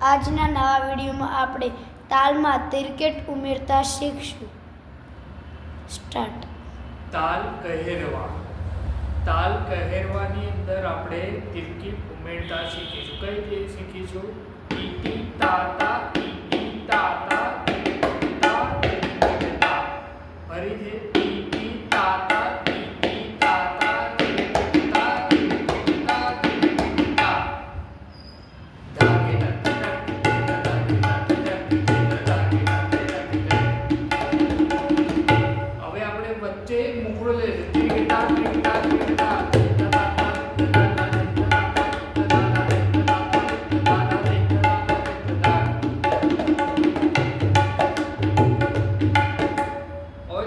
આજના નવા વિડીયોમાં આપણે તાલમાં તિરકેટ ઉમેરતા શીખશું. સ્ટાર્ટ. તાલ કહેરવા. તાલ કહેરવાની અંદર આપણે તિરકીટ ઉમેરતા શીખીશું. કઈ રીતે શીખીશું? ઈટી તાતા ઈટી તાતા ઈટી તા ઈટી તા. ફરીથી ઈટી તાતા ઈટી તાતા ઈટી તા ઈટી તા ઈટી તા. ધાગે નત હવે આપણે વચ્ચે મુકડો લેશે. તિરકેટા તિરકેટા તિરકેટા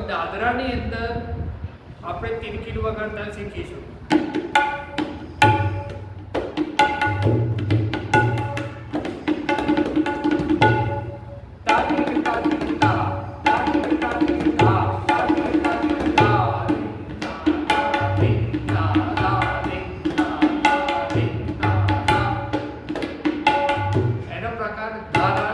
દાદરાની અંદર આપણે તિરકીટ વગાડતા શીખીશું. એનો પ્રકાર ધારા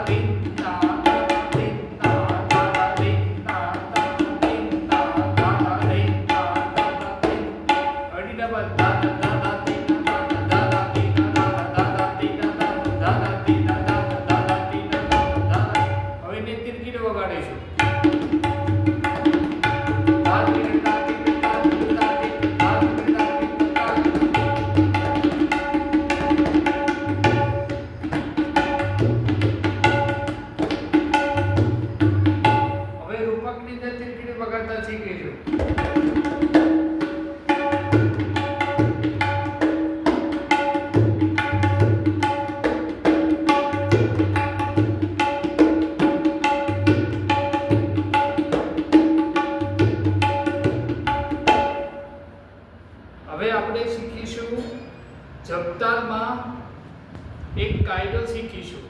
વગાડતા શીખીશું. હવે આપણે શીખીશું જપતાલમાં એક કાયદો શીખીશું.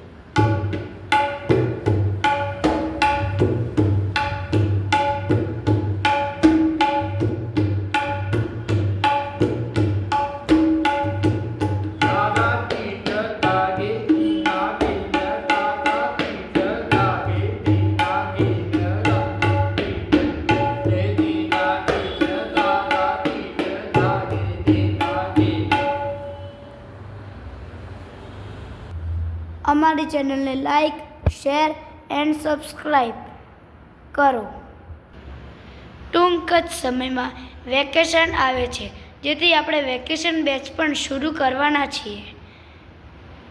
અમારી ચેનલને લાઈક, શેર એન્ડ સબસ્ક્રાઈબ કરો. ટૂંક જ સમયમાં વેકેશન આવે છે, જેથી આપણે વેકેશન બેચ પણ શરૂ કરવાના છીએ.